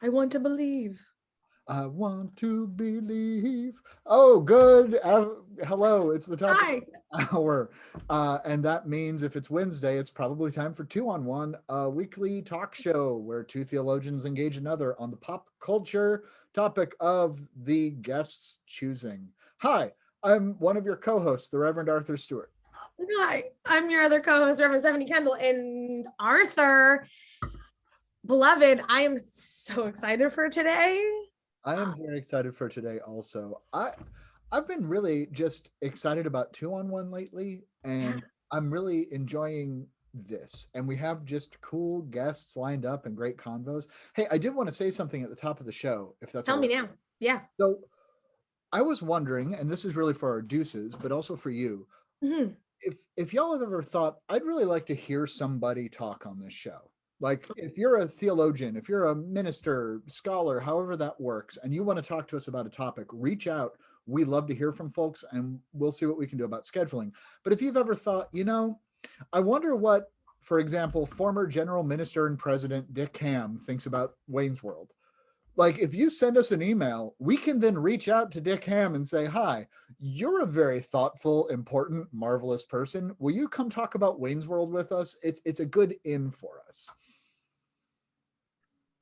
I want to believe. I want to believe. Oh, good. Hello, it's the top of Hi. the hour. And that means if it's Wednesday, it's probably time for Two on One, a weekly talk show where two theologians engage another on the pop culture topic of the guest's choosing. Hi, I'm one of your co hosts, the Reverend Arthur Stewart. Hi. I'm your other co-host, Reverend Stephanie Kendall. And Arthur, beloved, I am so excited for today. I am very excited for today also. I've been really just excited about Two on One lately, Yeah. and I'm really enjoying this. And we have just cool guests lined up and great convos. Hey, I did want to say something at the top of the show, if that's Tell all me right. now. Yeah. So I was wondering, and this is really for our deuces, but also for you, Mhm. if y'all have ever thought, I'd really like to hear somebody talk on this show. Like if you're a theologian, if you're a minister, scholar, however that works, and you want to talk to us about a topic, reach out. We love to hear from folks and we'll see what we can do about scheduling. But if you've ever thought, I wonder what, for example, former general minister and president Dick Ham thinks about Wayne's World. Like if you send us an email, we can then reach out to Dick Ham and say, hi, you're a very thoughtful, important, marvelous person. Will you come talk about Wayne's World with us? It's a good in for us.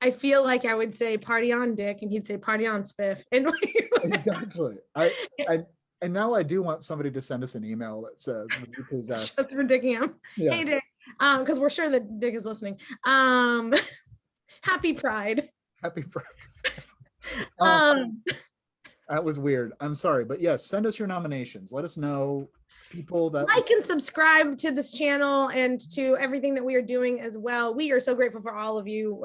I feel like I would say party on Dick and he'd say party on Spiff. And Exactly. I and now I do want somebody to send us an email that says, would you please ask? that's ridiculous. Hey Yes. Dick. Because we're sure that Dick is listening. Happy Pride. Happy birthday. Um, Um, that was weird. I'm sorry, but yes, send us your nominations. Let us know people that like and subscribe to this channel and to everything that we are doing as well. We are so grateful for all of you.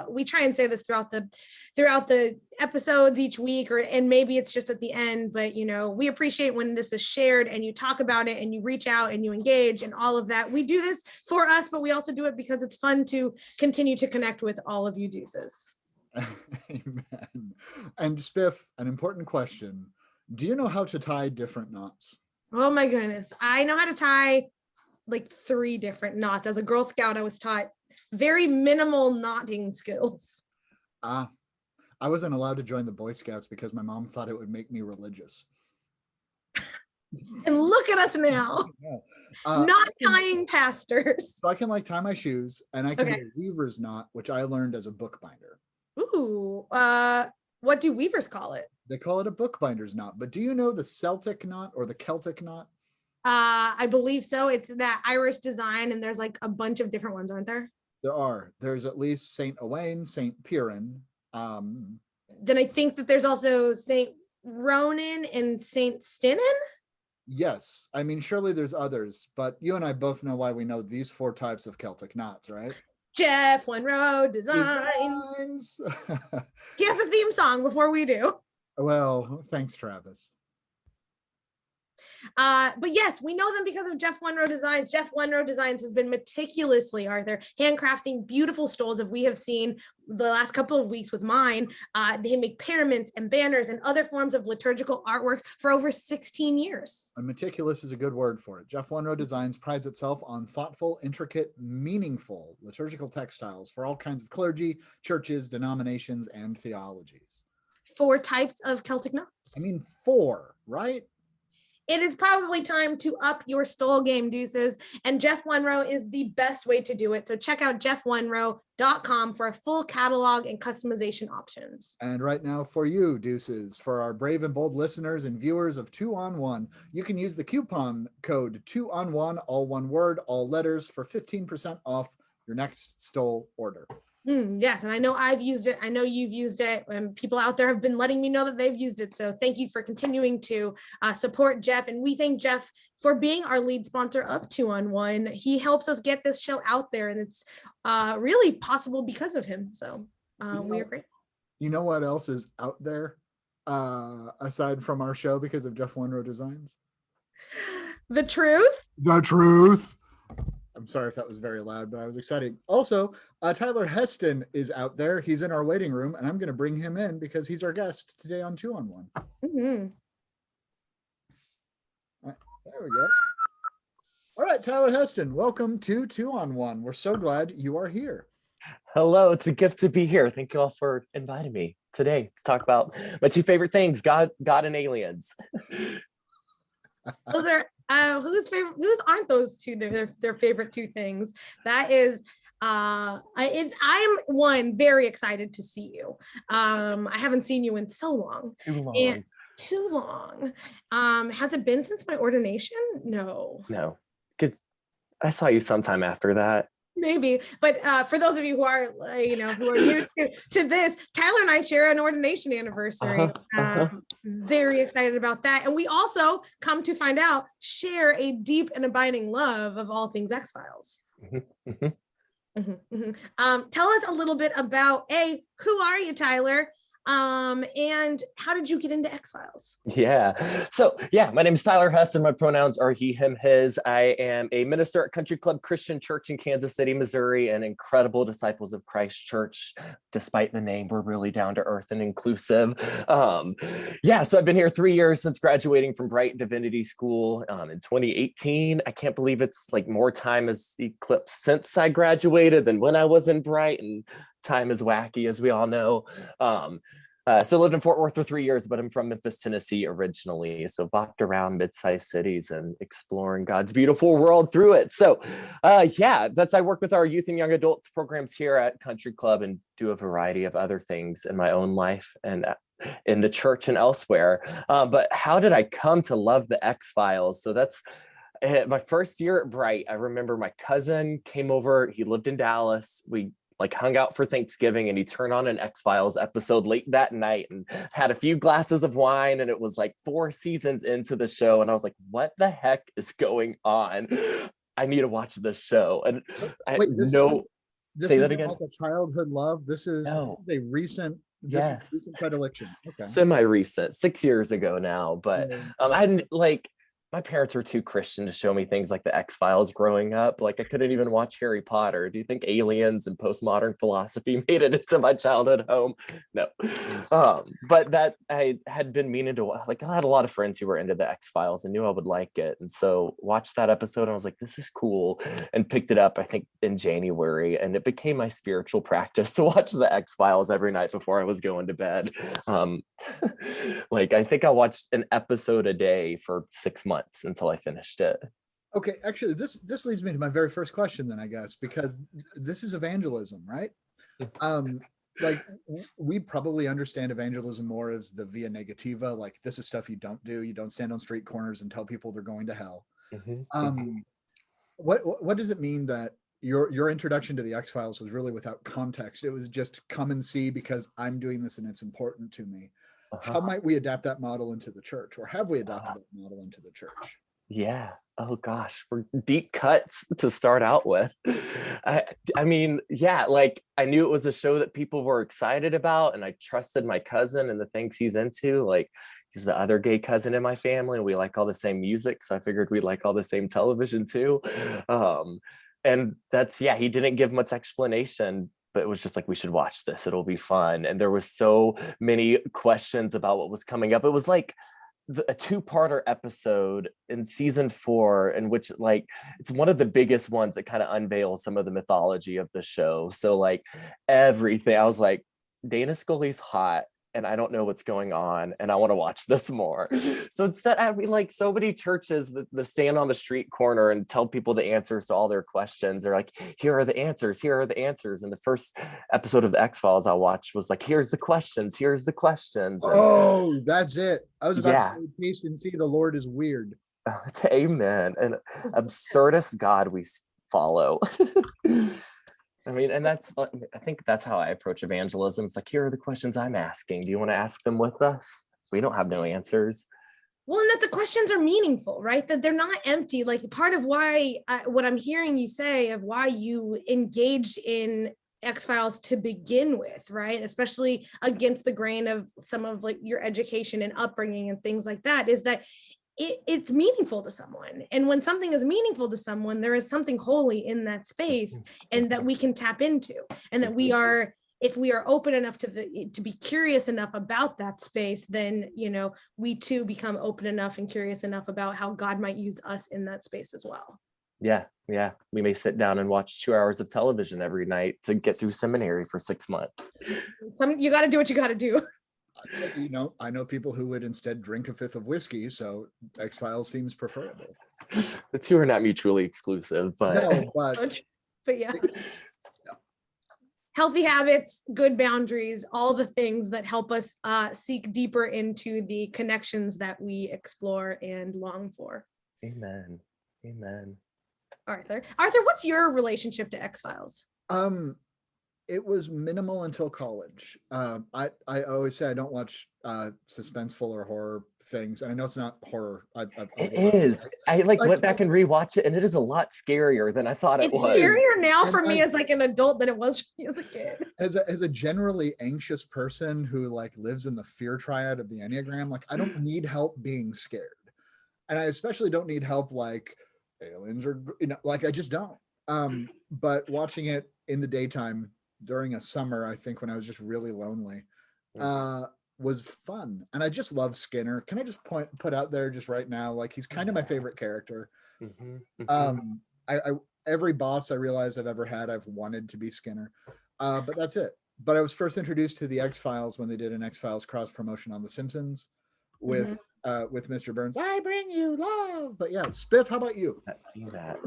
We try and say this throughout the episodes each week, and maybe it's just at the end, but we appreciate when this is shared and you talk about it and you reach out and you engage and all of that. We do this for us, but we also do it because it's fun to continue to connect with all of you deuces. Amen. And Spiff, an important question. Do you know how to tie different knots? Oh my goodness. I know how to tie like 3 different knots. As a Girl Scout, I was taught very minimal knotting skills. Ah, I wasn't allowed to join the Boy Scouts because my mom thought it would make me religious. And look at us now, Yeah. not tying pastors. I can like tie my shoes and I can do Okay. a weaver's knot, which I learned as a bookbinder. Ooh, what do weavers call it? They call it a bookbinder's knot. But do you know the Celtic knot or the Celtic knot? I believe so. It's that Irish design, and there's like a bunch of different ones, aren't there? There are. There's at least Saint Owain, Saint Piran. Um, Then I think that there's also Saint Ronan and Saint Stinin. yes, I mean surely there's others, but you and I both know why we know these four types of Celtic knots, right? Jeff One Road Design. Designs. He has a theme song before we do. Well, thanks, Travis. But yes, we know them because of Jeff One Row Designs. Jeff One Row Designs has been meticulously, Arthur, handcrafting beautiful stoles that we have seen the last couple of weeks with mine. They make pyramids and banners and other forms of liturgical artworks for over 16 years. And meticulous is a good word for it. Jeff One Row Designs prides itself on thoughtful, intricate, meaningful liturgical textiles for all kinds of clergy, churches, denominations, and theologies. 4 types of Celtic I knots. mean, four, right? It is probably time to up your stole game, deuces. And Jeff One Row is the best way to do it. So check out jeffonerow.com for a full catalog and customization options. And right now, for you, deuces, for our brave and bold listeners and viewers of Two on One, you can use the coupon code Two on One, all one word, all letters, for 15% off your next stole order. Yes, and I know I've used it. I know you've used it, and people out there have been letting me know that they've used it. So thank you for continuing to support Jeff. And we thank Jeff for being our lead sponsor of Two on One. He helps us get this show out there, and it's really possible because of him. So we are great. You know what else is out there aside from our show because of Jeff One Row Designs? The truth. The truth. I'm sorry if that was very loud, but I was excited. Also, Tyler Heston is out there. He's in our waiting room, and I'm going to bring him in because he's our guest today on Two on One. Mm-hmm. There we go. All right, Tyler Heston, welcome to Two on One. We're so glad you are here. Hello, it's a gift to be here. Thank you all for inviting me today to talk about my two favorite things, God and aliens. Those are whose favorite? Whose aren't those two their favorite two things? That is, I'm one very excited to see you. I haven't seen you in so long. Too long. And too long. Has it been since my ordination? No. No, because I saw you sometime after that. Maybe, but for those of you who are, who are new to this, Tyler and I share an ordination anniversary. Very excited about that, and we also come to find out share a deep and abiding love of all things X-Files. Tell us a little bit about who are you, Tyler? And how did you get into X-Files? So my name is Tyler Heston. My pronouns are he, him, his. I am a minister at Country Club Christian Church in Kansas City, Missouri, an incredible Disciples of Christ church. Despite the name, we're really down to earth and inclusive. So I've been here 3 years since graduating from Bright Divinity School in 2018. I can't believe it's like more time has eclipsed since I graduated than when I was in Bright, and time is wacky, as we all know. So lived in Fort Worth for 3 years, but I'm from Memphis, Tennessee originally. So bopped around mid-sized cities and exploring God's beautiful world through it. So I work with our youth and young adults programs here at Country Club and do a variety of other things in my own life and in the church and elsewhere. But how did I come to love the X-Files? So that's my first year at Bright. I remember my cousin came over. He lived in Dallas. We hung out for Thanksgiving, and he turned on an X-Files episode late that night and had a few glasses of wine, and it was like 4 seasons into the show, and I was like, what the heck is going on? I need to watch this show. And say that again. Like a childhood love. This is a recent predilection. Okay. Semi-recent, 6 years ago now, but I didn't my parents were too Christian to show me things like the X-Files growing up. I couldn't even watch Harry Potter. Do you think aliens and postmodern philosophy made it into my childhood home? No. But that I had been meaning to, I had a lot of friends who were into the X-Files and knew I would like it. And so watched that episode and I was like, this is cool. And picked it up, I think, in January. And it became my spiritual practice to watch the X-Files every night before I was going to bed. I think I watched an episode a day for 6 months until I finished it. Okay, actually, this leads me to my very first question then, I guess, because this is evangelism, right? We probably understand evangelism more as the via negativa, this is stuff you don't do. You don't stand on street corners and tell people they're going to hell. What does it mean that your introduction to the X-Files was really without context? It was just come and see because I'm doing this and it's important to me. How might we adapt that model into the church, or have we adapted that model into the church? Yeah. Oh gosh, we're deep cuts to start out with. I knew it was a show that people were excited about, and I trusted my cousin and the things he's into. He's the other gay cousin in my family, and we like all the same music, so I figured we'd like all the same television too. And that's, he didn't give much explanation, but it was just we should watch this. It'll be fun. And there was so many questions about what was coming up. It was a 2-parter episode in season 4, in which it's one of the biggest ones that kind of unveils some of the mythology of the show. So everything, I was like, Dana Scully's hot, and I don't know what's going on, and I want to watch this more. So instead, so many churches that stand on the street corner and tell people the answers to all their questions. They're like, here are the answers, here are the answers. And the first episode of the X-Files I watched was here's the questions, here's the questions. And, that's it. I was about to say, taste and see the Lord is weird. Amen. An absurdist God we follow. And I think that's how I approach evangelism. It's here are the questions I'm asking. Do you want to ask them with us? We don't have no answers. Well, and that the questions are meaningful, right? That they're not empty. Part of why, what I'm hearing you say of why you engaged in X-Files to begin with, right? Especially against the grain of some of your education and upbringing and things like that, is that it's meaningful to someone. And when something is meaningful to someone, there is something holy in that space, and that we can tap into, and that if we are open enough to be curious enough about that space, then we too become open enough and curious enough about how God might use us in that space as well. Yeah, yeah. We may sit down and watch 2 hours of television every night to get through seminary for 6 months. You got to do what you got to do. You know, I know people who would instead drink a fifth of whiskey, so X-Files seems preferable. The two are not mutually exclusive, but No, but yeah. Healthy habits, good boundaries, all the things that help us seek deeper into the connections that we explore and long for. Amen. Amen. Arthur, what's your relationship to X-Files? It was minimal until college. I always say I don't watch suspenseful or horror things. I know it's not horror. It is. I went back and rewatched it, and it is a lot scarier than I thought it was. It's scarier now for me as like an adult than it was for me as a kid. As a generally anxious person who like lives in the fear triad of the Enneagram, like I don't need help being scared, and I especially don't need help like aliens or like I just don't. But watching it in the daytime during a summer, I think when I was just really lonely, was fun. And I just love Skinner. Can I just put out there just right now, like he's kind of my favorite character. I every boss I realize I've ever had, I've wanted to be Skinner. But that's it. But I was first introduced to the X-Files when they did an X-Files cross promotion on The Simpsons with Mr. Burns. I bring you love. But yeah, Spiff, how about you? I've seen that.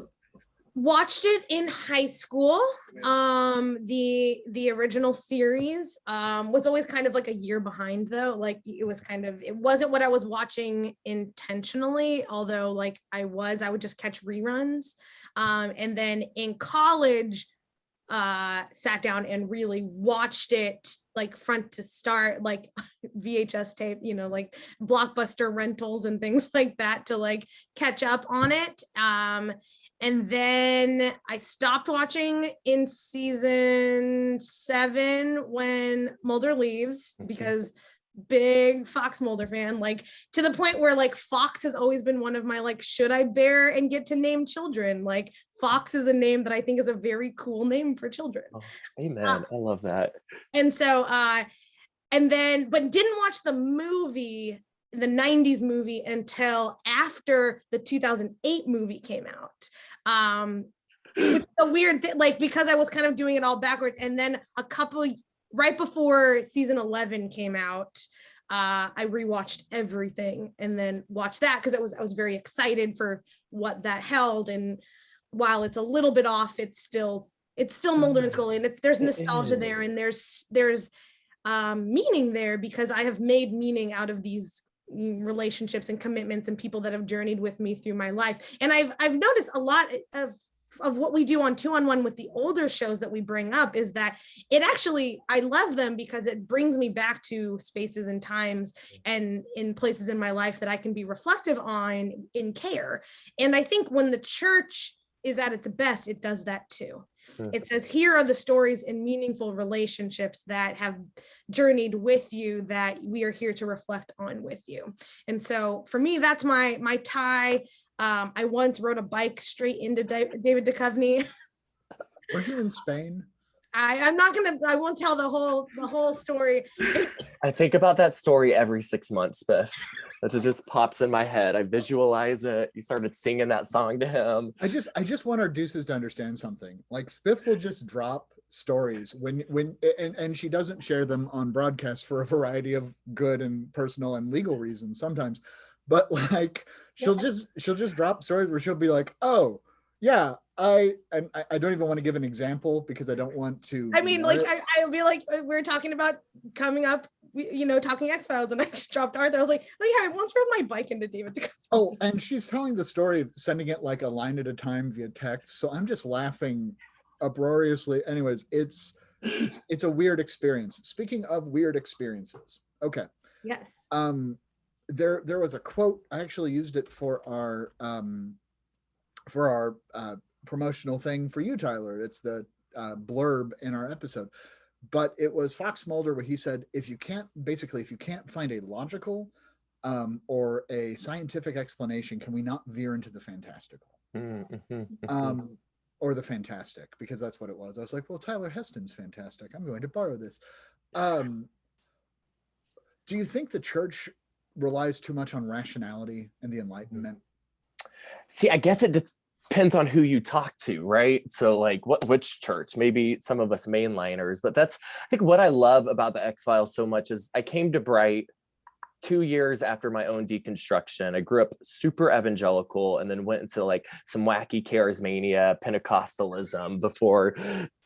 Watched it in high school. The original series was always kind of like a year behind though. Like it wasn't what I was watching intentionally, although like I would just catch reruns. And then in college, sat down and really watched it like front to start, like VHS tape, like Blockbuster rentals and things like that to like catch up on it. And then I stopped watching in season 7 when Mulder leaves because big Fox Mulder fan, like to the point where like Fox has always been one of my like, should I bear and get to name children? Like Fox is a name that I think is a very cool name for children. Oh, amen. I love that. And so, but didn't watch the movie, the 90s movie until after the 2008 movie came out. Which is a weird thing, like because I was kind of doing it all backwards. And then right before season 11 came out, I rewatched everything and then watched that because I was very excited for what that held. And while it's a little bit off, it's still Mulder and Scully, and there's nostalgia there, and there's meaning there because I have made meaning out of these relationships and commitments and people that have journeyed with me through my life. And I've noticed a lot of what we do on 2-on-1 with the older shows that we bring up is that it actually, I love them because it brings me back to spaces and times and in places in my life that I can be reflective on in care. And I think when the church is at its best, it does that too. It says, here are the stories and meaningful relationships that have journeyed with you that we are here to reflect on with you. And so for me, that's my tie. I once rode a bike straight into David Duchovny. Were you in Spain? I won't tell the whole story. I think about that story every 6 months, Biff. As it just pops in my head. I visualize it. You started singing that song to him. I just want our deuces to understand something. Like Spiff will just drop stories and she doesn't share them on broadcast for a variety of good and personal and legal reasons sometimes. But like she'll just drop stories where she'll be like, oh yeah, I don't even want to give an example because I don't want to. I mean, like I'll be like, we're talking about coming up, talking X-Files, and I just dropped Arthur. I was like, oh yeah, I once rode my bike into David. Oh, and she's telling the story of sending it like a line at a time via text. So I'm just laughing uproariously. Anyways, it's a weird experience. Speaking of weird experiences, okay. Yes. There was a quote. I actually used it for our promotional thing for you, Tyler. It's the blurb in our episode, but it was Fox Mulder where he said, if you can't find a logical or a scientific explanation, can we not veer into the fantastical? Or the fantastic, because that's what it was. I was like, well, Tyler Heston's fantastic. I'm going to borrow this. Do you think the church relies too much on rationality and the Enlightenment? See, I guess it depends on who you talk to, right? So like which church, maybe some of us mainliners, but that's, I think what I love about the X-Files so much is I came to Bright 2 years after my own deconstruction. I grew up super evangelical and then went into like some wacky charismania, Pentecostalism before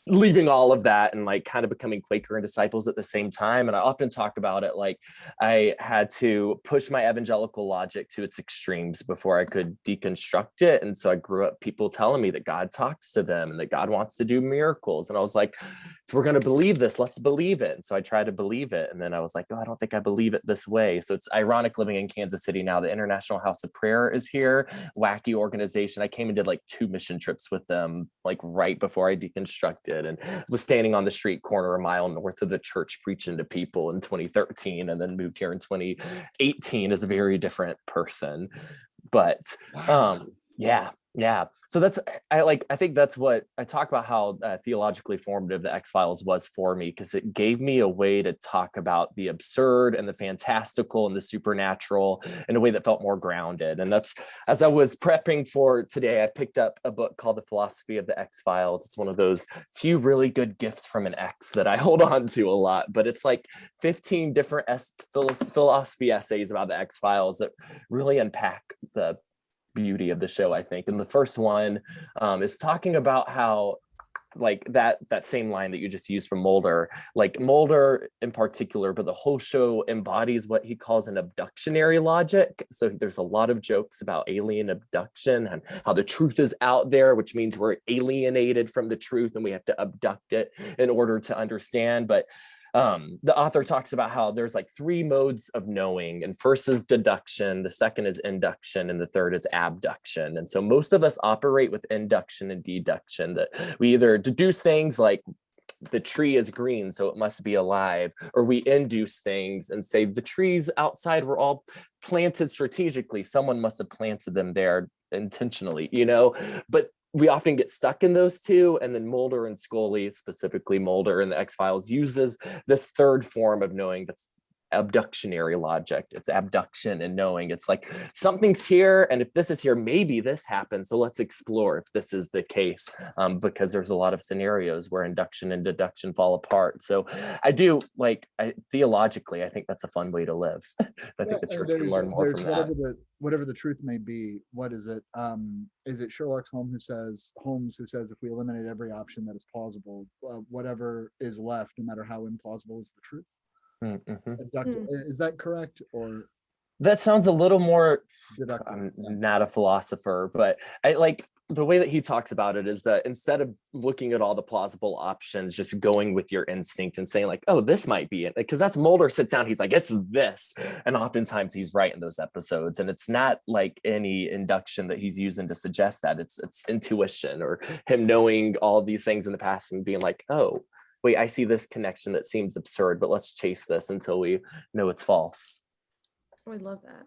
leaving all of that and like kind of becoming Quaker and disciples at the same time. And I often talk about it like I had to push my evangelical logic to its extremes before I could deconstruct it. And so I grew up people telling me that God talks to them and that God wants to do miracles. And I was like, if we're going to believe this, let's believe it. And so I tried to believe it. And then I was like, oh, I don't think I believe it this way. So it's ironic living in Kansas City now. The International House of Prayer is here, wacky organization. I came and did like 2 mission trips with them, like right before I deconstructed, and was standing on the street corner a mile north of the church preaching to people in 2013, and then moved here in 2018 as a very different person. But yeah. So that's, I think that's what I talk about, how theologically formative the X-Files was for me, because it gave me a way to talk about the absurd and the fantastical and the supernatural in a way that felt more grounded. And that's, as I was prepping for today, I picked up a book called The Philosophy of the X-Files. It's one of those few really good gifts from an X that I hold on to a lot, but it's like 15 different philosophy essays about the X-Files that really unpack the beauty of the show, I think. And the first one is talking about how, like, that same line that you just used from Mulder, like Mulder in particular, but the whole show embodies what he calls an abductionary logic. So there's a lot of jokes about alien abduction and how the truth is out there, which means we're alienated from the truth and we have to abduct it in order to understand. But the author talks about how there's like 3 modes of knowing, and first is deduction, the second is induction, and the third is abduction. And so most of us operate with induction and deduction, that we either deduce things like the tree is green, so it must be alive, or we induce things and say the trees outside were all planted strategically, someone must have planted them there intentionally, but we often get stuck in those two. And then Mulder and Scully, specifically Mulder in the X-Files, uses this third form of knowing that's abductionary logic. It's abduction and knowing. It's like something's here, and if this is here, maybe this happens. So let's explore if this is the case, because there's a lot of scenarios where induction and deduction fall apart. So I do theologically, I think that's a fun way to live. I think the church can learn more from that. Whatever the truth may be, what is it? Is it Sherlock Holmes who says if we eliminate every option that is plausible, whatever is left, no matter how implausible, is the truth? Mm-hmm. Is that correct? Or that sounds a little more, I'm not a philosopher, but I like the way that he talks about it is that instead of looking at all the plausible options, just going with your instinct and saying like, oh, this might be it. Because that's Mulder sits down, he's like, it's this. And oftentimes he's right in those episodes. And it's not like any induction that he's using to suggest that. It's intuition, or him knowing all these things in the past and being like, oh, wait, I see this connection that seems absurd, but let's chase this until we know it's false. Oh, I love that.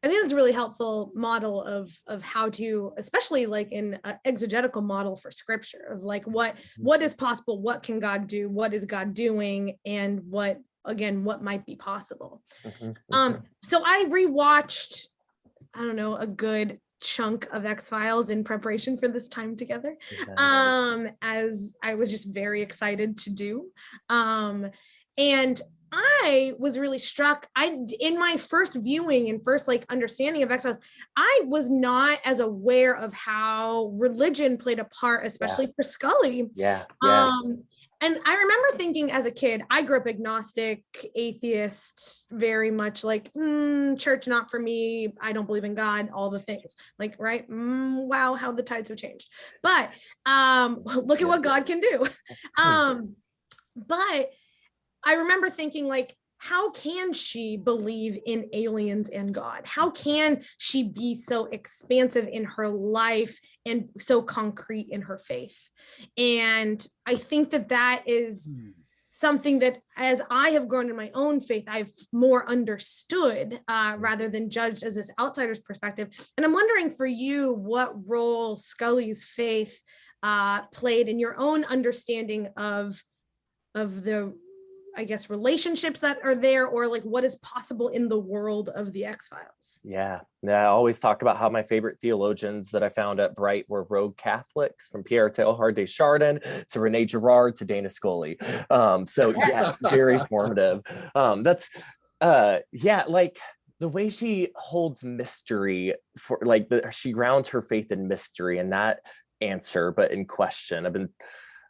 I think it's a really helpful model of how to, especially like in an exegetical model for scripture, of like what is possible, what can God do, what is God doing, and what might be possible. So I rewatched, I don't know, a good chunk of X-Files in preparation for this time together, as I was just very excited to do, and I was really struck. In my first viewing and first understanding of X-Files, I was not as aware of how religion played a part, especially for Scully. And I remember thinking as a kid, I grew up agnostic, atheist, very much like, church not for me. I don't believe in God, all the things. Right? Wow, how the tides have changed. But look at what God can do. But I remember thinking how can she believe in aliens and God? How can she be so expansive in her life and so concrete in her faith? And I think that is something that, as I have grown in my own faith, I've more understood rather than judged as this outsider's perspective. And I'm wondering for you, what role Scully's faith played in your own understanding of the I guess, relationships that are there, or like what is possible in the world of the X-Files. Yeah, I always talk about how my favorite theologians that I found at Bright were rogue Catholics, from Pierre Teilhard de Chardin to Rene Girard to Dana Scully. So yes, very formative. That's yeah, like the way she holds mystery for like she grounds her faith in mystery and not answer, but in question.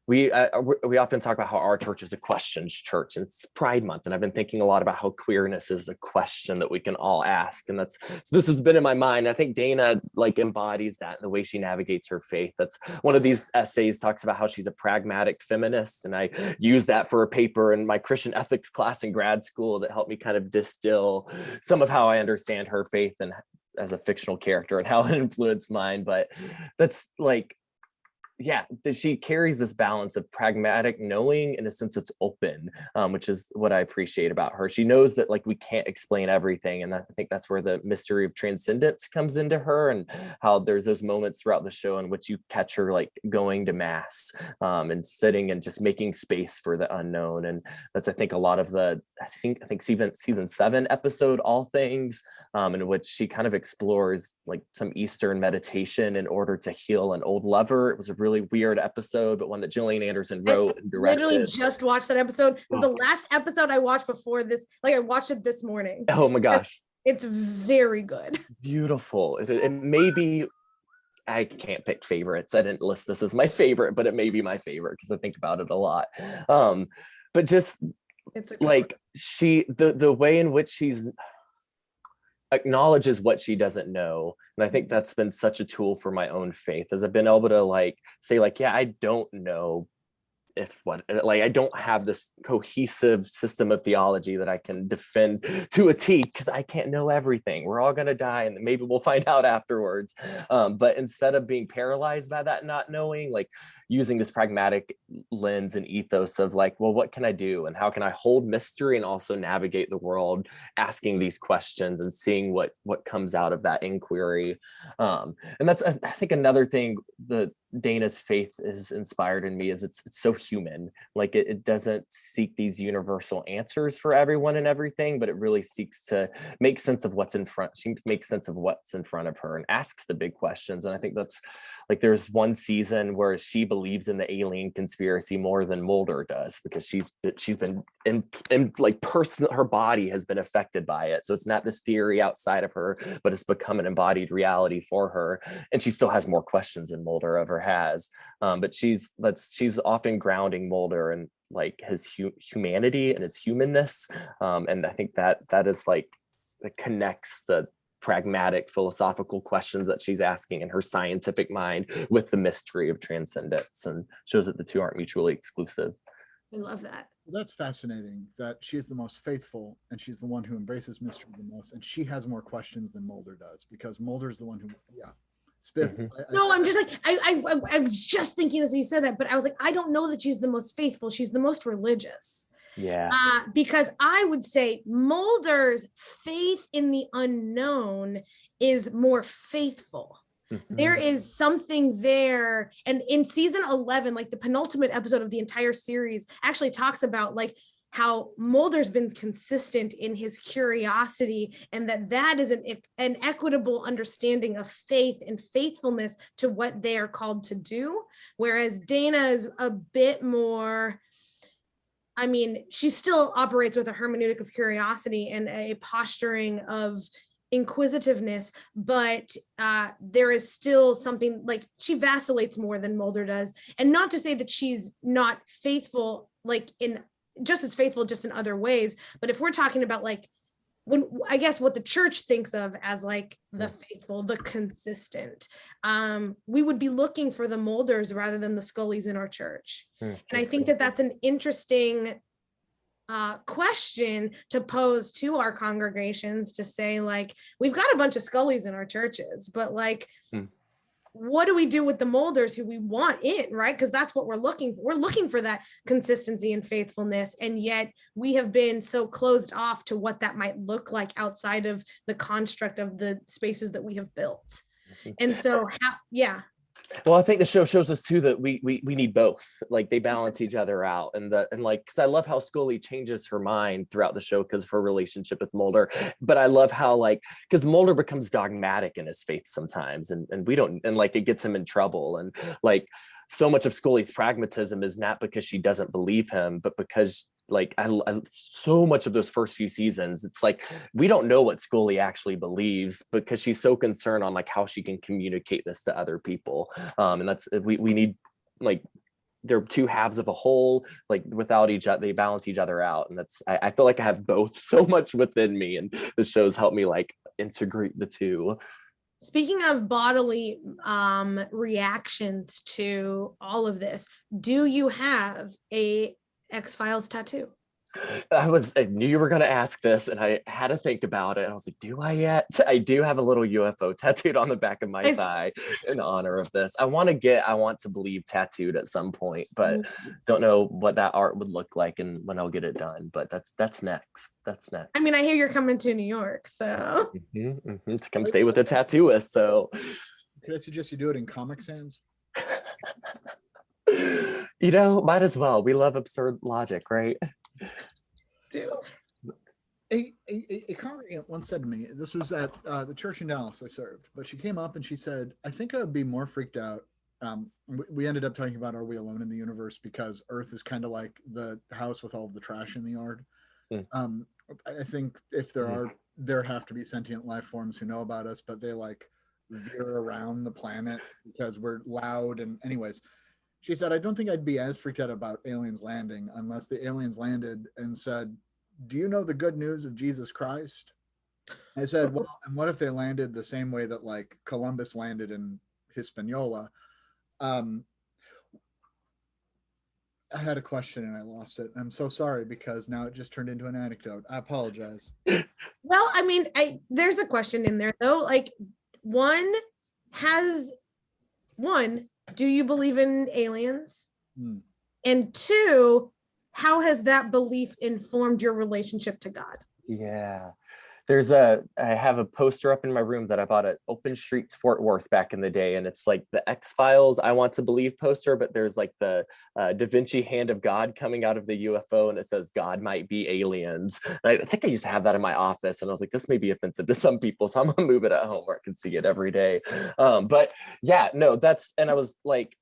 We often talk about how our church is a questions church, and it's Pride Month, and I've been thinking a lot about how queerness is a question that we can all ask, and this has been in my mind. I think Dana like embodies that in the way she navigates her faith. That's one of these essays talks about how she's a pragmatic feminist, and I use that for a paper in my Christian ethics class in grad school that helped me kind of distill some of how I understand her faith and as a fictional character and how it influenced mine. But that's like, yeah, she carries this balance of pragmatic knowing in a sense it's open, which is what I appreciate about her. She knows that like we can't explain everything, and I think that's where the mystery of transcendence comes into her, and how there's those moments throughout the show in which you catch her like going to mass and sitting and just making space for the unknown. And that's I think a lot of the I think season 7 episode All Things, in which she kind of explores like some Eastern meditation in order to heal an old lover. It was a really weird episode, but one that Gillian Anderson wrote and directed. Literally just watched that episode. It was the last episode I watched before this. Like I watched it this morning. Oh my gosh. It's very good. Beautiful. It may be, I can't pick favorites. I didn't list this as my favorite, but it may be my favorite because I think about it a lot. But just it's like the way in which she's acknowledges what she doesn't know, and I think that's been such a tool for my own faith, as I've been able to like say like, yeah, I don't know I don't have this cohesive system of theology that I can defend to a T, because I can't know everything. We're all going to die, and maybe we'll find out afterwards. But instead of being paralyzed by that not knowing, like using this pragmatic lens and ethos of like, well, what can I do, and how can I hold mystery and also navigate the world, asking these questions and seeing what comes out of that inquiry. And that's I think another thing that Dana's faith is inspired in me is it's so human. Like it doesn't seek these universal answers for everyone and everything, but it really seeks to make sense of what's in front. She makes sense of what's in front of her and asks the big questions. And I think that's like, there's one season where she believes in the alien conspiracy more than Mulder does, because she's been in like personal, her body has been affected by it. So it's not this theory outside of her, but it's become an embodied reality for her. And she still has more questions than Mulder ever has. But she's often grounding Mulder in like his humanity and his humanness. And I think that is like, that connects the pragmatic philosophical questions that she's asking in her scientific mind with the mystery of transcendence, and shows that the two aren't mutually exclusive. I love that. That's fascinating that she is the most faithful, and she's the one who embraces mystery the most, and she has more questions than Mulder does, because Mulder's the one who, Spiff. No, I'm just like, I was just thinking as you said that, but I was like, I don't know that she's the most faithful. She's the most religious. Yeah. Because I would say Mulder's faith in the unknown is more faithful. Mm-hmm. There is something there. And in season 11, like the penultimate episode of the entire series actually talks about like how Mulder's been consistent in his curiosity, and that is an equitable understanding of faith and faithfulness to what they are called to do. Whereas Dana is a bit more, I mean, she still operates with a hermeneutic of curiosity and a posturing of inquisitiveness, but there is still something like she vacillates more than Mulder does. And not to say that she's not faithful, like in just as faithful, just in other ways. But if we're talking about like, when I guess what the church thinks of as like the faithful, the consistent, we would be looking for the Mulders rather than the Scullys in our church. And I think that that's an interesting question to pose to our congregations, to say like, we've got a bunch of Scullys in our churches, but like, what do we do with the Mulders who we want in, right? Because that's what we're looking for. We're looking for that consistency and faithfulness. And yet we have been so closed off to what that might look like outside of the construct of the spaces that we have built. And so, Well, I think the show shows us too that we need both. Like they balance each other out, and like because I love how Scully changes her mind throughout the show because of her relationship with Mulder. But I love how like because Mulder becomes dogmatic in his faith sometimes, and we don't, and like it gets him in trouble, and like so much of Scully's pragmatism is not because she doesn't believe him, but because like I so much of those first few seasons, it's like we don't know what Scully actually believes because she's so concerned on like how she can communicate this to other people. And that's we need like they're two halves of a whole, like without each other, they balance each other out. And that's I feel like I have both so much within me, and the show's helped me like integrate the two. Speaking of bodily reactions to all of this, do you have a X-Files tattoo? I knew you were going to ask this, and I had to think about it. I was like, do I yet? I do have a little UFO tattooed on the back of my thigh in honor of this. I want to believe tattooed at some point, but don't know what that art would look like and when I'll get it done. But that's next. That's next. I mean, I hear you're coming to New York, so to come stay with a tattooist. So could I suggest you do it in Comic Sans? Might as well. We love absurd logic, right? So, a congregant once said to me, this was at the church in Dallas I served, but she came up and she said, I think I would be more freaked out. We ended up talking about, are we alone in the universe? Because Earth is kind of like the house with all of the trash in the yard. I think if there have to be sentient life forms who know about us, but they like veer around the planet because we're loud. And anyways, she said, I don't think I'd be as freaked out about aliens landing unless the aliens landed and said, do you know the good news of Jesus Christ? I said, well, and what if they landed the same way that like Columbus landed in Hispaniola? I had a question and I lost it. I'm so sorry because now it just turned into an anecdote. I apologize. Well, I mean, there's a question in there though. Like one, do you believe in aliens? And two, how has that belief informed your relationship to God? Yeah. I have a poster up in my room that I bought at Open Streets, Fort Worth back in the day. And it's like the X-Files, I Want to Believe poster, but there's like the Da Vinci hand of God coming out of the UFO. And it says, God might be aliens. And I think I used to have that in my office. And I was like, this may be offensive to some people. So I'm going to move it at home where I can see it every day. But yeah, no, and I was like,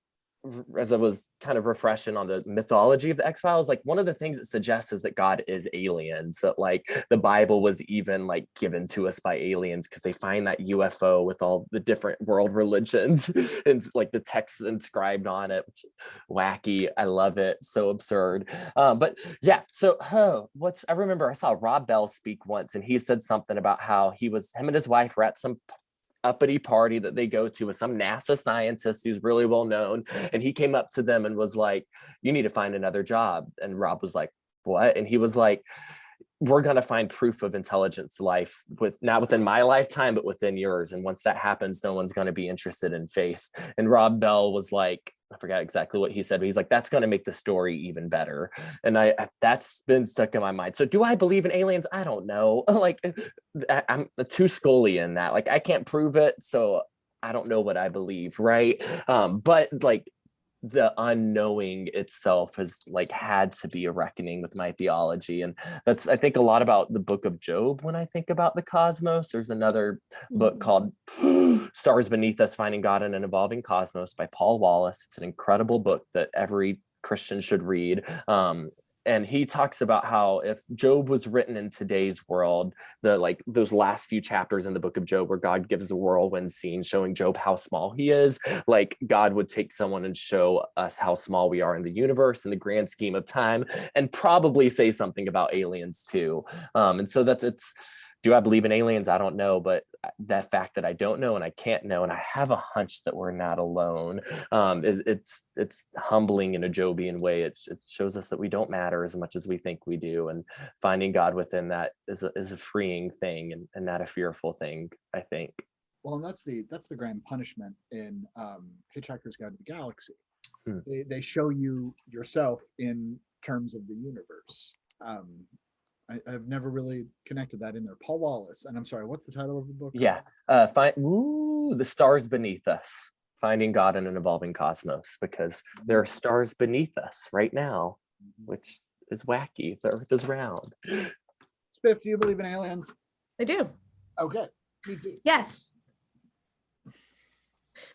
as I was kind of refreshing on the mythology of the X-Files, like one of the things it suggests is that God is aliens, that like the Bible was even like given to us by aliens because they find that UFO with all the different world religions and like the texts inscribed on it. Wacky. I love it. So absurd. But yeah, so I remember I saw Rob Bell speak once and he said something about how him and his wife were at some uppity party that they go to with some NASA scientist who's really well known. And he came up to them and was like, you need to find another job. And Rob was like, what? And he was like, we're going to find proof of intelligence life not within my lifetime, but within yours. And once that happens, no one's going to be interested in faith. And Rob Bell was like, I forgot exactly what he said, but he's like, that's going to make the story even better. And that's been stuck in my mind. So do I believe in aliens? I don't know. Like I'm too Scully in that. Like I can't prove it. So I don't know what I believe. Right. But like the unknowing itself has like had to be a reckoning with my theology. And that's I think a lot about the book of Job. When I think about the cosmos, there's another book called Stars Beneath Us, Finding God in an Evolving Cosmos by Paul Wallace. It's an incredible book that every Christian should read. And he talks about how if Job was written in today's world, those last few chapters in the book of Job where God gives the whirlwind scene showing Job how small he is, like God would take someone and show us how small we are in the universe in the grand scheme of time, and probably say something about aliens too. And so do I believe in aliens? I don't know, but that fact that I don't know and I can't know, and I have a hunch that we're not alone, it's humbling in a Jobian way. It shows us that we don't matter as much as we think we do, and finding God within that is a freeing thing and not a fearful thing, I think. Well, and that's the grand punishment in Hitchhiker's Guide to the Galaxy. They show you yourself in terms of the universe. I've never really connected that in there. Paul Wallace, and I'm sorry, what's the title of the book? Yeah, The Stars Beneath Us, finding God in an evolving cosmos, because there are stars beneath us right now, which is wacky. The earth is round. Spiff, do you believe in aliens? I do. Okay. Me too. Yes.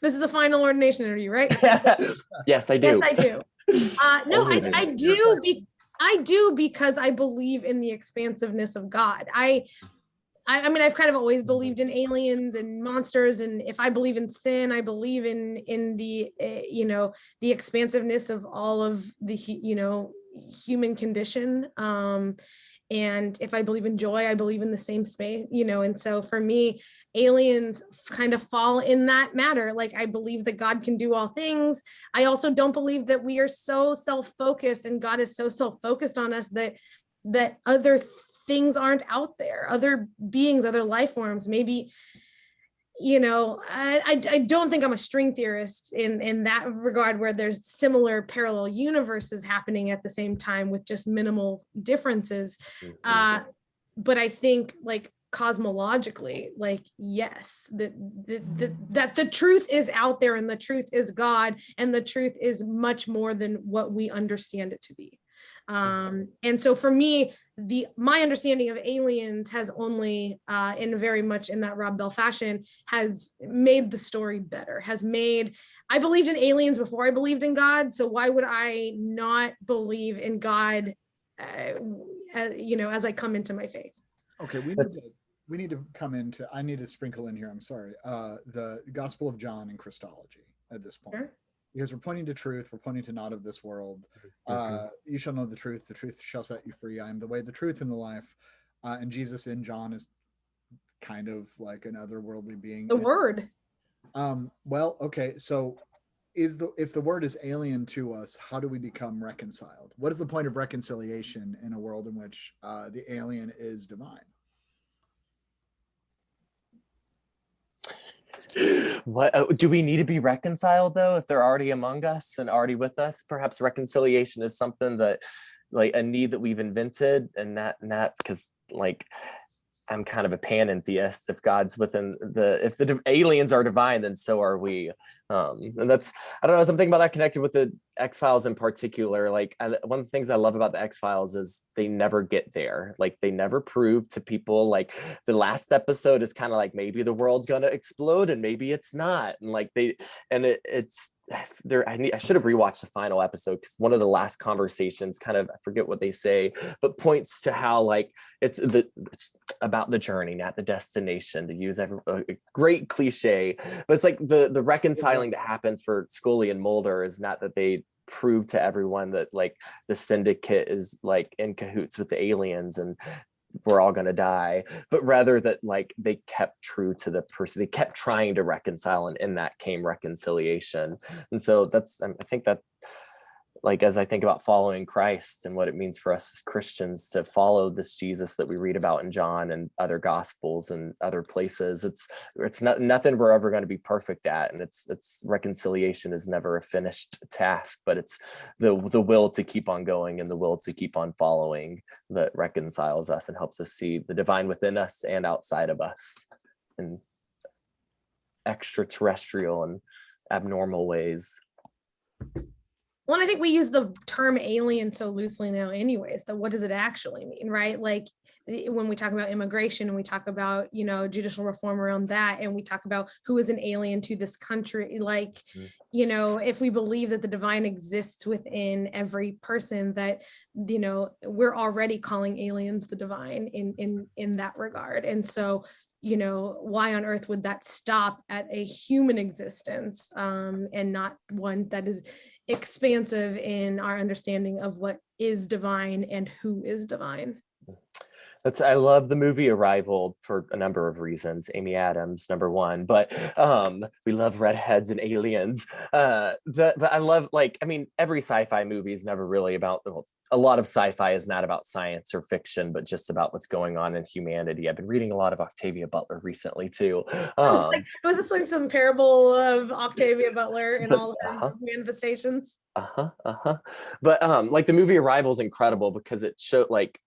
This is the final ordination interview, right? Yes, I do. Yes, I do. No, I do because I believe in the expansiveness of God. I mean, I've kind of always believed in aliens and monsters, and if I believe in sin, I believe in the the expansiveness of all of the human condition. And if I believe in joy, I believe in the same space, and so for me, aliens kind of fall in that matter. Like, I believe that God can do all things. I also don't believe that we are so self-focused and God is so self-focused on us that other things aren't out there, other beings, other life forms. Maybe, I don't think I'm a string theorist in that regard, where there's similar parallel universes happening at the same time with just minimal differences. But I think, like, cosmologically, like, yes, that the truth is out there, and the truth is God, and the truth is much more than what we understand it to be. And so for me, my understanding of aliens has only, in very much in that Rob Bell fashion, has made the story better, I believed in aliens before I believed in God. So why would I not believe in God, as I come into my faith? Okay, we need to come into, I need to sprinkle in here, I'm sorry, the Gospel of John and Christology at this point. Sure. Because we're pointing to truth, we're pointing to not of this world. You shall know the truth shall set you free. I am the way, the truth, and the life. And Jesus in John is kind of like an otherworldly being. The Word. Well, okay, so if the Word is alien to us, how do we become reconciled? What is the point of reconciliation in a world in which the alien is divine? What do we need to be reconciled, though, if they're already among us and already with us? Perhaps reconciliation is something that, like, a need that we've invented, and not because, like, I'm kind of a panentheist. If God's within if the aliens are divine, then so are we. And that's, I don't know, something about that connected with the X-Files in particular. Like, one of the things I love about the X-Files is they never get there. Like, they never prove to people, like, the last episode is kind of like, maybe the world's going to explode and maybe it's not. And like it's there. I should have rewatched the final episode, because one of the last conversations kind of, I forget what they say, but points to how, like, it's about the journey, not the destination, to use a great cliche, but it's like the reconciling that happens for Scully and Mulder is not that they prove to everyone that, like, the syndicate is, like, in cahoots with the aliens and we're all going to die, but rather that, like, they kept true to the person, they kept trying to reconcile, and in that came reconciliation. And so that's, I think that, like, as I think about following Christ and what it means for us as Christians to follow this Jesus that we read about in John and other gospels and other places, it's not nothing we're ever going to be perfect at, and it's reconciliation is never a finished task, but it's the will to keep on going and the will to keep on following that reconciles us and helps us see the divine within us and outside of us in extraterrestrial and abnormal ways. Well, I think we use the term alien so loosely now anyways, that what does it actually mean, right? Like, when we talk about immigration and we talk about, judicial reform around that, and we talk about who is an alien to this country, like, if we believe that the divine exists within every person, that, we're already calling aliens the divine in that regard. And so, why on earth would that stop at a human existence, and not one that is expansive in our understanding of what is divine and who is divine? I love the movie Arrival for a number of reasons. Amy Adams, number one, but we love redheads and aliens. But I love, like, I mean, every sci-fi movie is never really about, a lot of sci-fi is not about science or fiction, but just about what's going on in humanity. I've been reading a lot of Octavia Butler recently too. Was this like some parable of Octavia Butler and all of her manifestations? But like, the movie Arrival is incredible because it showed, like,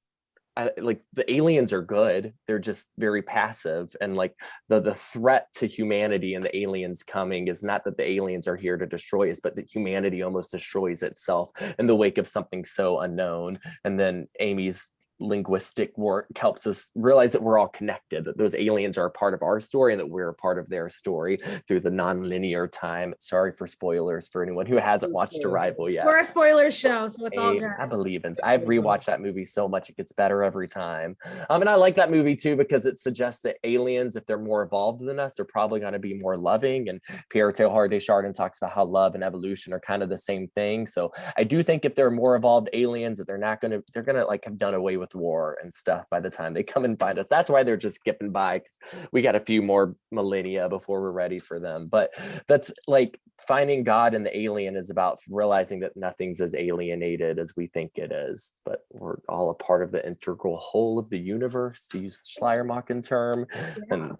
like the aliens are good. They're just very passive. And like the threat to humanity and the aliens coming is not that the aliens are here to destroy us, but that humanity almost destroys itself in the wake of something so unknown. And then Amy's linguistic work helps us realize that we're all connected, that those aliens are a part of our story and that we're a part of their story through the non-linear time. Sorry for spoilers for anyone who hasn't watched Arrival yet. We're a spoiler show, so it's all good. I believe in, I've rewatched that movie so much, it gets better every time. And I like that movie too, because it suggests that aliens, if they're more evolved than us, they're probably going to be more loving. And Pierre Teilhard de Chardin talks about how love and evolution are kind of the same thing. So I do think if they're more evolved aliens, that they're going to like have done away with war and stuff by the time they come and find us. That's why they're just skipping by, because we got a few more millennia before we're ready for them. But that's like finding God in the alien is about realizing that nothing's as alienated as we think it is, but we're all a part of the integral whole of the universe, to use Schleiermachen term. And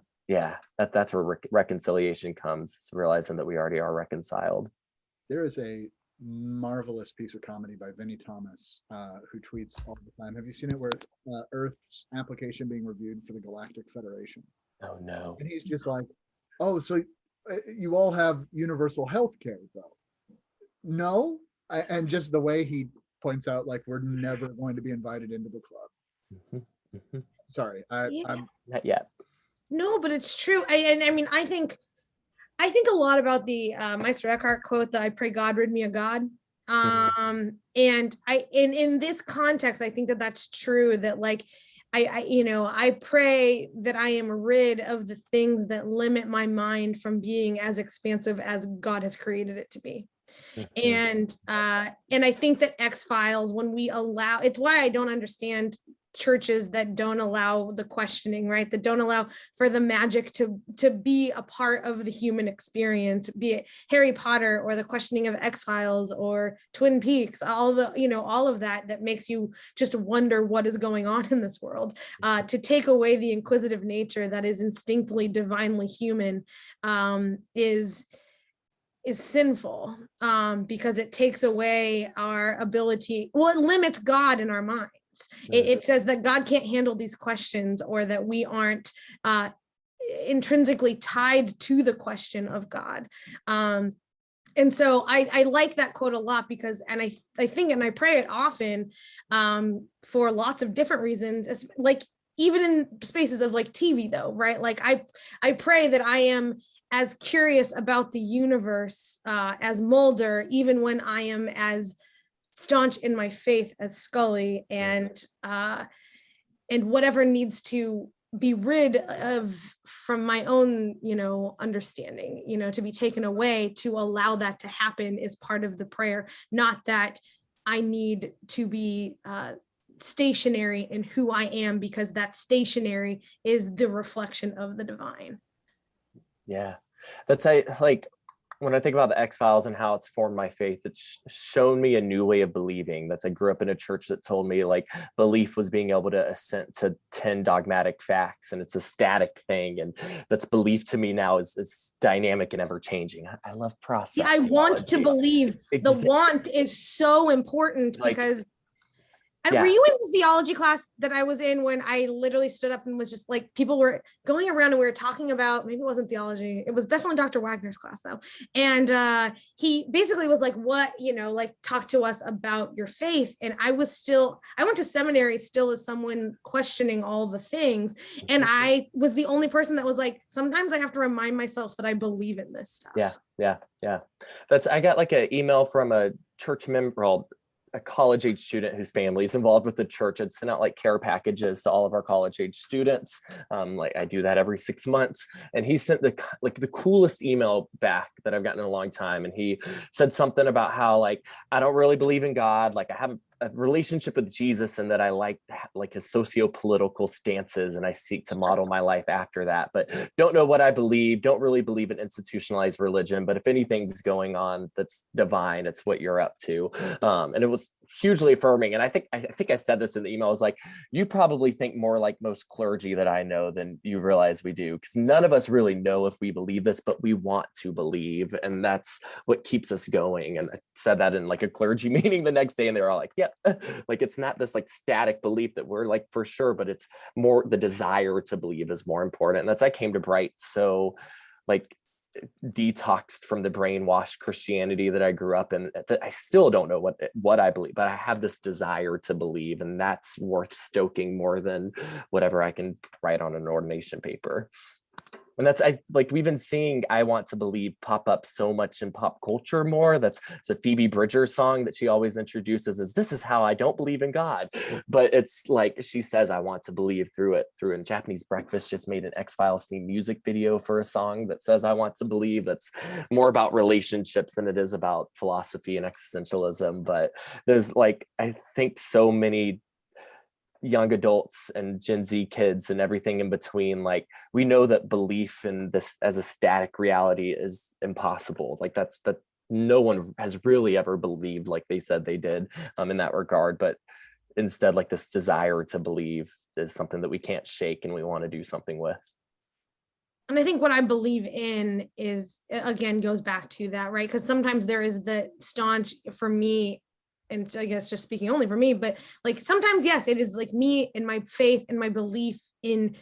that's where reconciliation comes. It's realizing that we already are reconciled. There is a marvelous piece of comedy by Vinnie Thomas, who tweets all the time. Have you seen it, where it's Earth's application being reviewed for the Galactic Federation? Oh no. And he's just like, oh, so you all have universal health care though? No. And just the way he points out, like, we're never going to be invited into the club. Sorry, I'm not yet. No, but it's true. I mean, I think a lot about the Meister Eckhart quote that I pray God rid me of God. And in this context, I think that that's true, that like, I pray that I am rid of the things that limit my mind from being as expansive as God has created it to be. And I think that X-Files, when we allow, it's why I don't understand churches that don't allow the questioning, right? That don't allow for the magic to be a part of the human experience, be it Harry Potter or the questioning of X-Files or Twin Peaks, all of that makes you just wonder what is going on in this world. To take away the inquisitive nature that is instinctively divinely human is sinful, because it takes away our ability. Well, it limits God in our minds. It says that God can't handle these questions, or that we aren't intrinsically tied to the question of God. And so I like that quote a lot, because, and I think, and I pray it often for lots of different reasons, like even in spaces of like TV though, right? Like I pray that I am as curious about the universe as Mulder, even when I am as staunch in my faith as Scully, and whatever needs to be rid of from my own, understanding, to be taken away, to allow that to happen is part of the prayer. Not that I need to be stationary in who I am, because that stationary is the reflection of the divine. Yeah, that's like when I think about the X-Files and how it's formed my faith, it's shown me a new way of believing. That's, I grew up in a church that told me like belief was being able to assent to 10 dogmatic facts, and it's a static thing. And that's belief to me now is dynamic and ever changing. I love process. Yeah, I want to believe. The want is so important, because were you in the theology class that I was in when I literally stood up and was just like, people were going around and we were talking about, maybe it wasn't theology, it was definitely Dr. Wagner's class though. And he basically was like, what, like talk to us about your faith. And I went to seminary still as someone questioning all the things. And I was the only person that was like, sometimes I have to remind myself that I believe in this stuff. Yeah. I got like an email from a church member, a college age student whose family is involved with the church. I'd sent out like care packages to all of our college age students. Like I do that every 6 months. And he sent the coolest email back that I've gotten in a long time. And he said something about how like, I don't really believe in God. Like I have a relationship with Jesus, and that I like his socio-political stances, and I seek to model my life after that, but don't know what I believe, don't really believe in institutionalized religion, but if anything's going on that's divine, it's what you're up to. And it was hugely affirming. And I think I said this in the email. I was like, you probably think more like most clergy that I know than you realize we do, because none of us really know if we believe this, but we want to believe, and that's what keeps us going. And I said that in like a clergy meeting the next day, and they were all like, yeah, like it's not this like static belief that we're like for sure, but it's more the desire to believe is more important. And that's, I came to Bright so like detoxed from the brainwashed Christianity that I grew up in. That I still don't know what I believe, but I have this desire to believe, and that's worth stoking more than whatever I can write on an ordination paper. And that's, like we've been seeing I Want to Believe pop up so much in pop culture more. It's a Phoebe Bridgers song that she always introduces as, this is how I don't believe in God. But it's like, she says, I want to believe through it. And Japanese Breakfast just made an X-Files theme music video for a song that says, I want to believe. That's more about relationships than it is about philosophy and existentialism. But there's like, I think so many young adults and Gen Z kids and everything in between, like we know that belief in this as a static reality is impossible. Like that no one has really ever believed like they said they did in that regard, but instead like this desire to believe is something that we can't shake and we want to do something with. And I think what I believe in is, again, goes back to that, right? Because sometimes there is the staunch, for me, and I guess just speaking only for me, but like sometimes, yes, it is like me and my faith and my belief in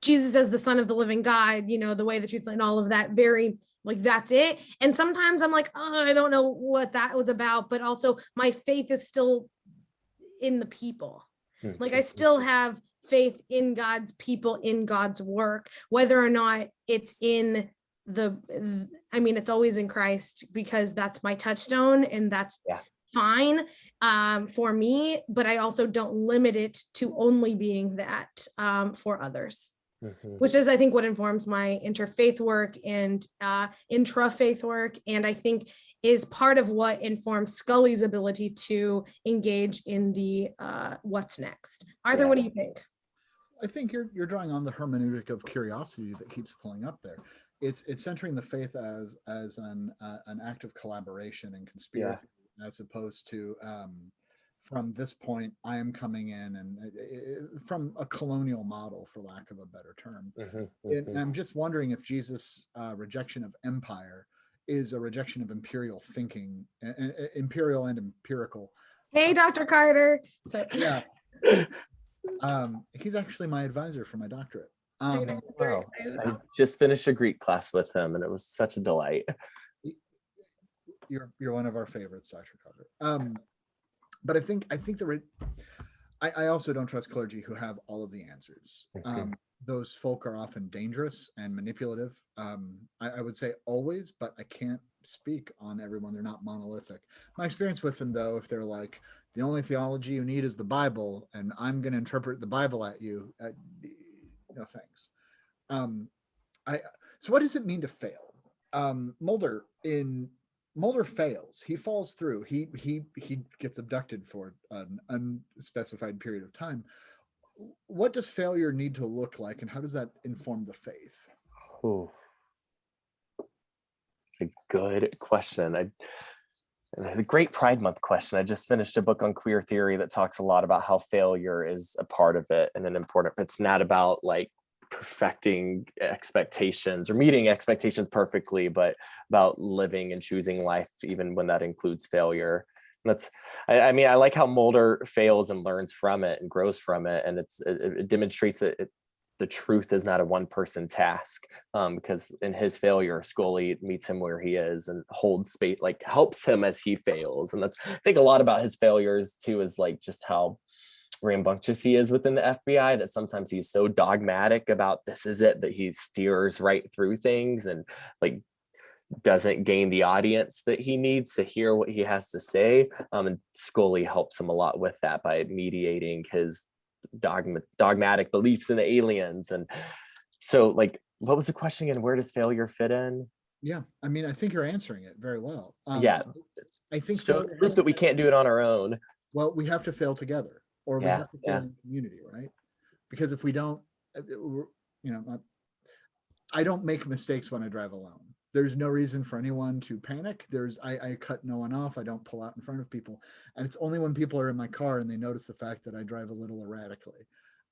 Jesus as the Son of the living God, the way, the truth, and all of that, very like that's it. And sometimes I'm like, oh, I don't know what that was about, but also my faith is still in the people. Like I still have faith in God's people, in God's work, whether or not it's in it's always in Christ, because that's my touchstone, and that's fine for me, but I also don't limit it to only being that for others, which is, I think, what informs my interfaith work and intra-faith work, and I think is part of what informs Scully's ability to engage in the what's next. Arthur, what do you think? I think you're drawing on the hermeneutic of curiosity that keeps pulling up there. It's centering the faith as an act of collaboration and conspiracy, as opposed to from this point I am coming in and from a colonial model, for lack of a better term. And I'm just wondering if Jesus' rejection of empire is a rejection of imperial thinking, imperial and empirical. Hey, Dr. Carter. So yeah. He's actually my advisor for my doctorate. Wow. I just finished a Greek class with him, and it was such a delight. You're one of our favorites, Dr. Carter. But I think I also don't trust clergy who have all of the answers. Those folk are often dangerous and manipulative. I would say always, but I can't speak on everyone. They're not monolithic. My experience with them, though, if they're like, the only theology you need is the Bible, and I'm going to interpret the Bible at you, no thanks. So what does it mean to fail? Mulder fails. He falls through. He gets abducted for an unspecified period of time. What does failure need to look like, and how does that inform the faith? Oh, it's a good question. It's a great Pride Month question. I just finished a book on queer theory that talks a lot about how failure is a part of it and an important. It's not about like perfecting expectations or meeting expectations perfectly, but about living and choosing life, even when that includes failure. And I like how Mulder fails and learns from it and grows from it, and it demonstrates that the truth is not a one-person task, because in his failure, Scully meets him where he is and holds space, like helps him as he fails. And that's, I think, a lot about his failures too, is like just how rambunctious he is within the FBI, that sometimes he's so dogmatic about this is it, that he steers right through things and like doesn't gain the audience that he needs to hear what he has to say. And Scully helps him a lot with that by mediating his dogmatic beliefs in the aliens. And so, like, what was the question again? Where does failure fit in? Yeah, I mean, I think you're answering it very well. I think so proof that we can't do it on our own. Well, we have to fail together, or we have to fail in community, right? Because if we don't, I don't make mistakes when I drive alone. There's no reason for anyone to panic. I cut no one off. I don't pull out in front of people. And it's only when people are in my car and they notice the fact that I drive a little erratically,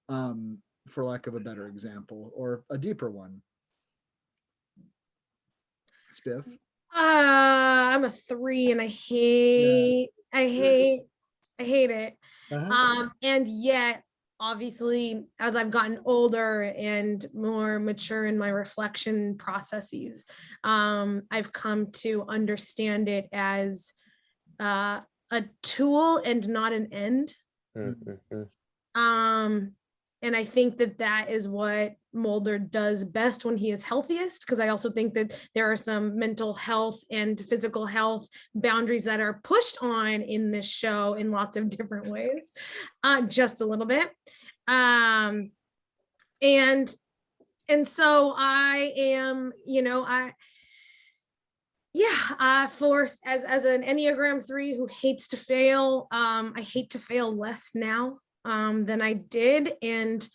for lack of a better example, or a deeper one. Spiff? I'm a 3 and I hate it. Uh-huh. And yet, obviously, as I've gotten older and more mature in my reflection processes, I've come to understand it as a tool and not an end. Mm-hmm. And I think that is what Mulder does best when he is healthiest, because I also think that there are some mental health and physical health boundaries that are pushed on in this show in lots of different ways, just a little bit. And so I am, for as an Enneagram 3 who hates to fail, I hate to fail less now than I did, and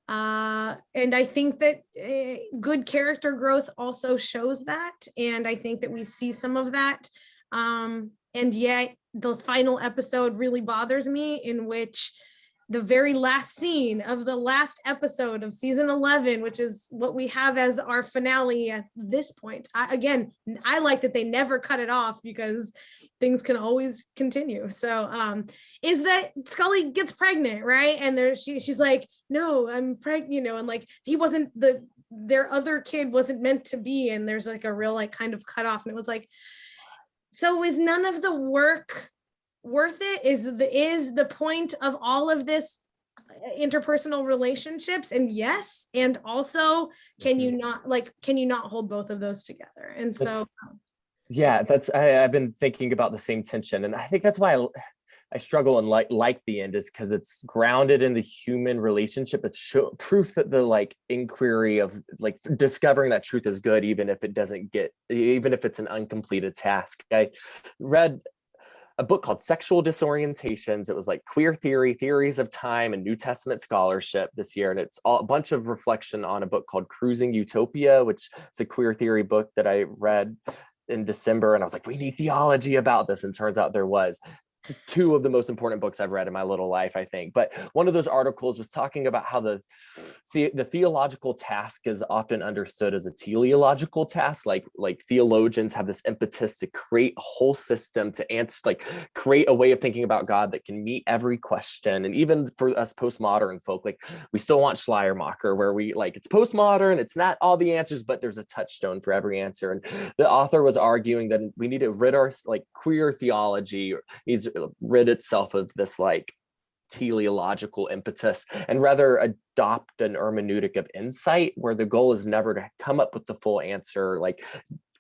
I think that good character growth also shows that, and I think that we see some of that, and yet the final episode really bothers me, in which the very last scene of the last episode of season 11, which is what we have as our finale at this point. I like that they never cut it off, because things can always continue. So is that Scully gets pregnant, right? And she's like, no, I'm pregnant, and like he wasn't their other kid wasn't meant to be, and there's like a real like kind of cut off, and it was like, so is none of the work worth it? Is the point of all of this interpersonal relationships? And yes, and also, can you not hold both of those together? And so I've been thinking about the same tension, and I think that's why I struggle and like the end, is because it's grounded in the human relationship. It's proof that the like inquiry of like discovering that truth is good, even if it's an uncompleted task. I read a book called Sexual Disorientations. It was like queer theories of time, and New Testament scholarship this year. And it's a bunch of reflection on a book called Cruising Utopia, which is a queer theory book that I read in December. And I was like, we need theology about this. And turns out there was. 2 of the most important books I've read in my little life, I think. But one of those articles was talking about how the theological task is often understood as a teleological task. Like theologians have this impetus to create a whole system to answer, like create a way of thinking about God that can meet every question. And even for us postmodern folk, like we still want Schleiermacher, where we like, it's postmodern, it's not all the answers, but there's a touchstone for every answer. And the author was arguing that we need to rid our like queer theology needs rid itself of this like teleological impetus, and rather adopt an hermeneutic of insight, where the goal is never to come up with the full answer, like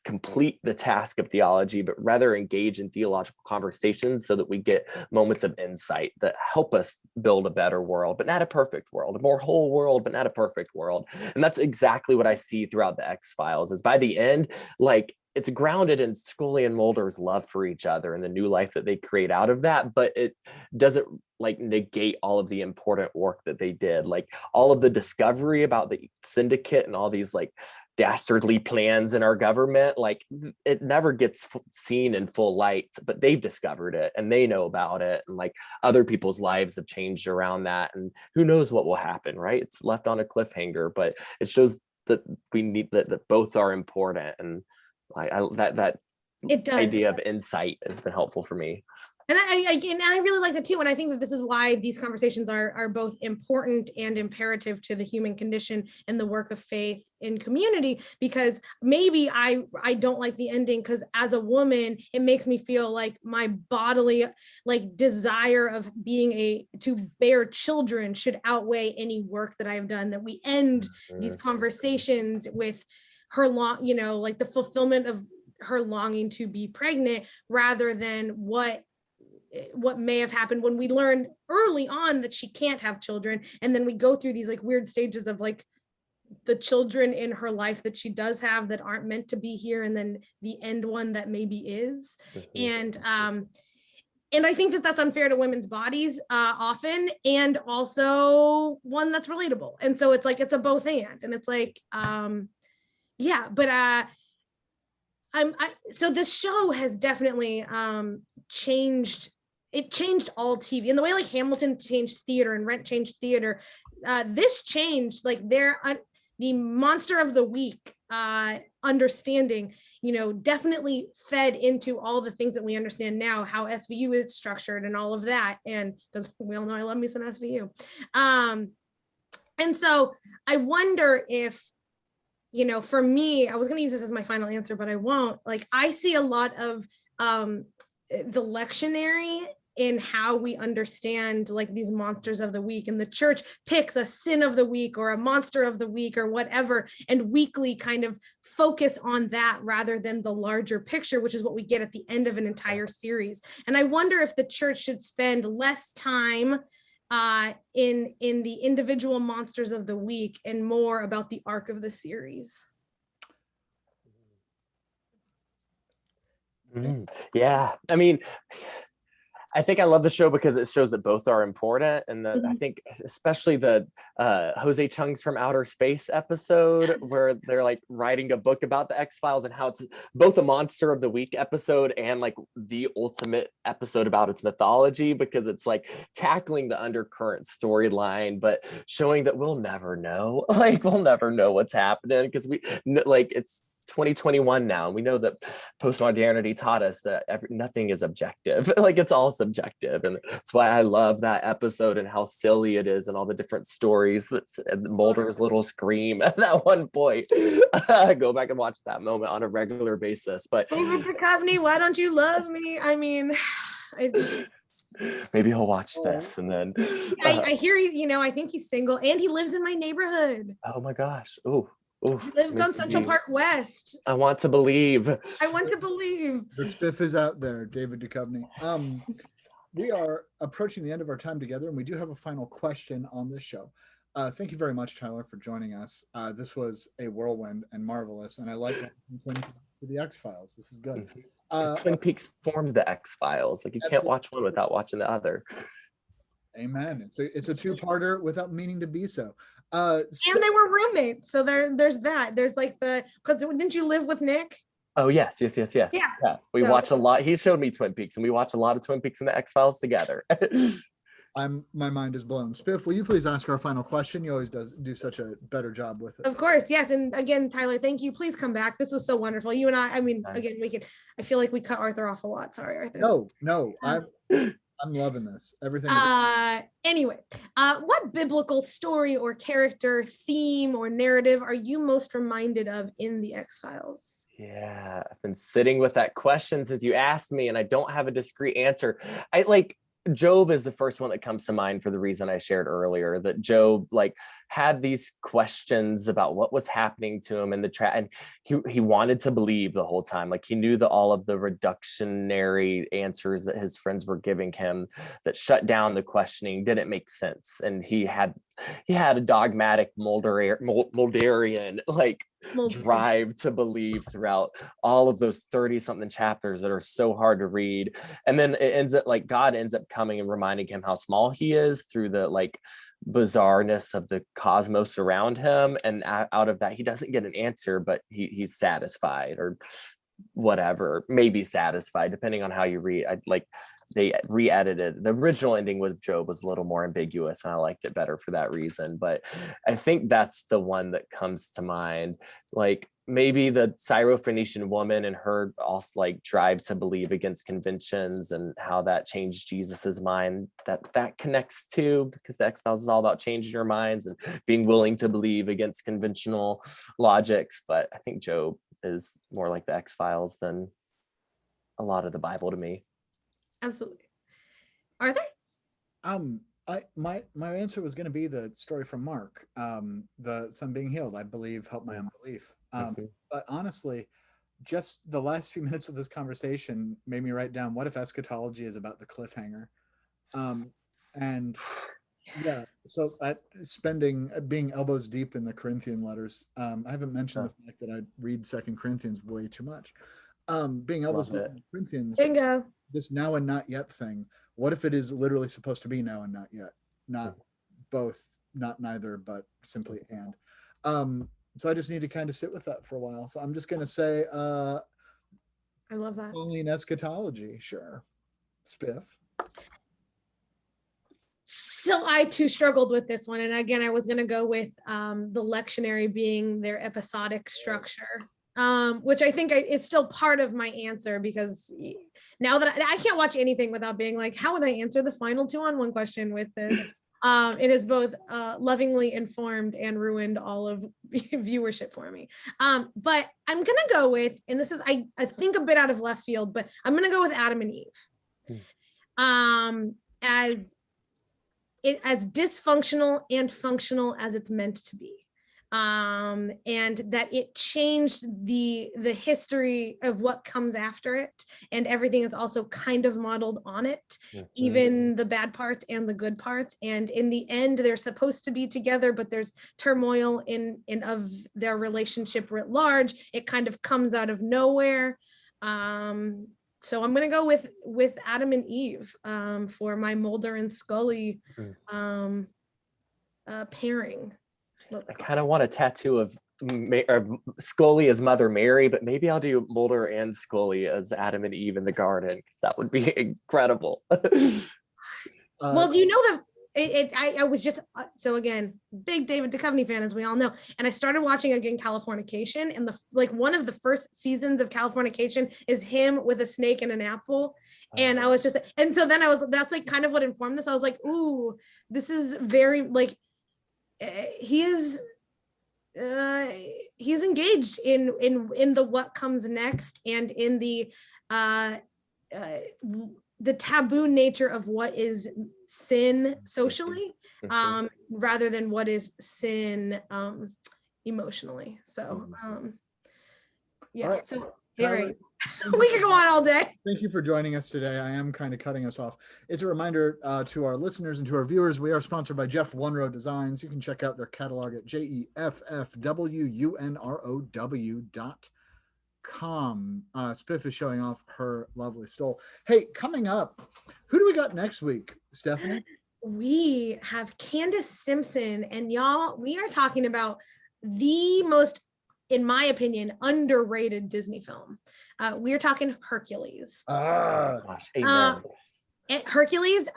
complete the task of theology, but rather engage in theological conversations so that we get moments of insight that help us build a better world, but not a perfect world, a more whole world, but not a perfect world. And that's exactly what I see throughout the X-Files, is by the end, like it's grounded in Scully and Mulder's love for each other and the new life that they create out of that, but it doesn't like negate all of the important work that they did, like all of the discovery about the syndicate and all these like dastardly plans in our government. Like it never gets seen in full light, but they've discovered it and they know about it, and like other people's lives have changed around that, and who knows what will happen, right? It's left on a cliffhanger, but it shows that we need that both are important. And that it does. idea of insight has been helpful for me. And I really like that too. And I think that this is why these conversations are both important and imperative to the human condition and the work of faith in community, because maybe I don't like the ending because as a woman, it makes me feel like my bodily like desire of to bear children should outweigh any work that I've done, that we end these conversations with her like the fulfillment of her longing to be pregnant, rather than what may have happened when we learned early on that she can't have children, and then we go through these like weird stages of like the children in her life that she does have that aren't meant to be here, and then the end one that maybe is. And I think that that's unfair to women's bodies often, and also one that's relatable. And so it's like it's a both and it's like but So this show has definitely changed. It changed all TV, and the way like Hamilton changed theater and Rent changed theater. This changed like the monster of the week understanding, definitely fed into all the things that we understand now, how SVU is structured and all of that. And because we all know I love me some SVU. And so I wonder if, for me, I was going to use this as my final answer, but I won't. Like, I see a lot of the lectionary in how we understand like these monsters of the week, and the church picks a sin of the week or a monster of the week or whatever, and weekly kind of focus on that rather than the larger picture, which is what we get at the end of an entire series. And I wonder if the church should spend less time in the individual monsters of the week and more about the arc of the series. Yeah, I mean, I think I love the show because it shows that both are important, and that I think especially the Jose Chung's From Outer Space episode, where they're like writing a book about the X-Files and how it's both a monster of the week episode and like the ultimate episode about its mythology, because it's like tackling the undercurrent storyline but showing that we'll never know, like we'll never know what's happening, because it's 2021 now, and we know that postmodernity taught us that nothing is objective. Like, it's all subjective, and that's why I love that episode and how silly it is and all the different stories. That's Mulder's little scream at that one point. Go back and watch that moment on a regular basis. But David Duchovny, why don't you love me? I mean, maybe he'll watch this, and then I hear I think he's single and he lives in my neighborhood. Oh my gosh. Oh, he lives on Central Park West. I want to believe. I want to believe. The spiff is out there, David Duchovny. We are approaching the end of our time together, and we do have a final question on this show. Thank you very much, Tyler, for joining us. This was a whirlwind and marvelous, and I like the X-Files. This is good. Twin Peaks formed the X-Files. Like, you can't watch one without watching the other. Amen. It's a two-parter without meaning to be so. And they were roommates, so there's that. There's like because didn't you live with Nick? Oh yes. Yeah. We watch a lot. He showed me Twin Peaks, and we watch a lot of Twin Peaks and the X-Files together. My mind is blown. Spiff, will you please ask our final question? You always do such a better job with it. Of course, yes. And again, Tyler, thank you. Please come back. This was so wonderful. You and I mean, again, I feel like we cut Arthur off a lot. Sorry, Arthur. No. I'm loving this. Everything. Anyway, what biblical story or character, theme, or narrative are you most reminded of in the X-Files? Yeah, I've been sitting with that question since you asked me, and I don't have a discrete answer. Job is the first one that comes to mind for the reason I shared earlier, that Job had these questions about what was happening to him in the trap, and he wanted to believe the whole time. Like, he knew that all of the reductionary answers that his friends were giving him that shut down the questioning didn't make sense, and he had a dogmatic Mulderian drive to believe throughout all of those 30 something chapters that are so hard to read. And then it ends up God ends up coming and reminding him how small he is through the bizarreness of the cosmos around him, and out of that he doesn't get an answer, but he's satisfied, or whatever, maybe satisfied depending on how you read. They re-edited the original ending with Job was a little more ambiguous, and I liked it better for that reason. But I think that's the one that comes to mind. Maybe the Syrophoenician woman and her also drive to believe against conventions, and how that changed Jesus's mind, that connects too, because the X-Files is all about changing your minds and being willing to believe against conventional logics. But I think Job is more like the X-Files than a lot of the Bible to me. Absolutely. Arthur? My answer was going to be the story from Mark, the son being healed. I believe helped my unbelief. But honestly, just the last few minutes of this conversation made me write down, what if eschatology is about the cliffhanger? And yeah, so being elbows deep in the Corinthian letters, I haven't mentioned the fact that I read 2 Corinthians way too much. Being elbows deep in the Corinthians, bingo. This now and not yet thing, what if it is literally supposed to be now and not yet, not both, not neither, but simply and. So I just need to kind of sit with that for a while. So I'm just going to say I love that. Only in eschatology, sure. Spiff. So I too struggled with this one. And again, I was going to go with the lectionary being their episodic structure, which I think is still part of my answer, because now that I can't watch anything without being like, how would I answer the final 2-on-1 question with this? It has both lovingly informed and ruined all of viewership for me. But I'm going to go with, and this is, I think a bit out of left field, but I'm going to go with Adam and Eve. As dysfunctional and functional as it's meant to be, and that it changed the history of what comes after it, and everything is also kind of modeled on it, even the bad parts and the good parts. And in the end, they're supposed to be together, but there's turmoil in of their relationship writ large. It kind of comes out of nowhere. So I'm going to go with Adam and Eve for my Mulder and Scully pairing. I kind of want a tattoo of Scully as Mother Mary, but maybe I'll do Mulder and Scully as Adam and Eve in the garden, because that would be incredible. Well, do you know that I was just, so again, big David Duchovny fan, as we all know, and I started watching again Californication, and one of the first seasons of Californication is him with a snake and an apple, and I was just, and so then that's like kind of what informed this. I was like, ooh, this is very like, he's engaged in the what comes next, and in the taboo nature of what is sin socially, rather than what is sin emotionally. So yeah, right. So Harry, we could go on all day. Thank you for joining us today. I am kind of cutting us off. It's a reminder to our listeners and to our viewers, we are sponsored by Jeff One Row Designs. You can check out their catalog at jeffwunrow.com. Spiff is showing off her lovely stole. Hey, coming up, who do we got next week, Stephanie? We have Candace Simpson, and y'all, we are talking about the most, in my opinion, underrated Disney film. We are talking Hercules. Gosh, amen. Hercules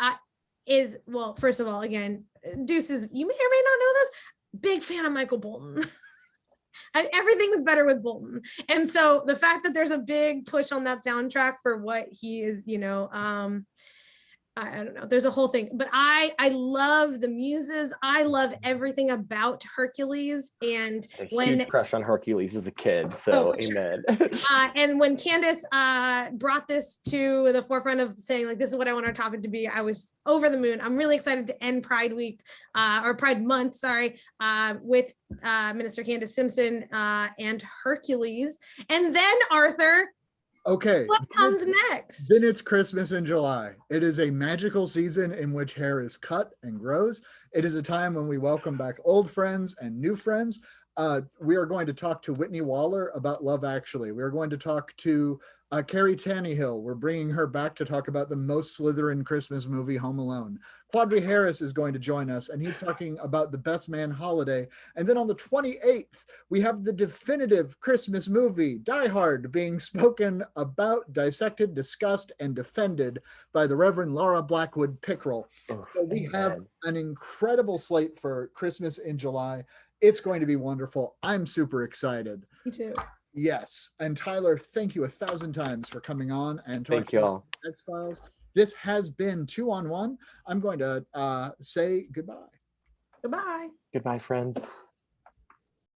is, well, first of all, again, Deuces, you may or may not know this, big fan of Michael Bolton. Everything is better with Bolton. And so the fact that there's a big push on that soundtrack for what he is, I don't know, there's a whole thing, but I love the muses. I love everything about Hercules. And huge crush on Hercules as a kid, so amen. And when Candace brought this to the forefront of saying, like, this is what I want our topic to be, I was over the moon. I'm really excited to end Pride Week, or Pride Month, sorry, with Minister Candace Simpson and Hercules. And then, Arthur, okay, what comes next? Then it's Christmas in July. It is a magical season in which hair is cut and grows. It is a time when we welcome back old friends and new friends. We are going to talk to Whitney Waller about Love Actually. We are going to talk to Carrie Tannehill. We're bringing her back to talk about the most Slytherin Christmas movie, Home Alone. Quadri Harris is going to join us, and he's talking about The Best Man Holiday. And then on the 28th, we have the definitive Christmas movie, Die Hard, being spoken about, dissected, discussed, and defended by the Reverend Laura Blackwood Pickrell. So we have an incredible slate for Christmas in July. It's going to be wonderful. I'm super excited. Me too. Yes. And Tyler, thank you 1,000 times for coming on and talking about X-Files. This has been 2-on-1. I'm going to say goodbye. Goodbye. Goodbye, friends.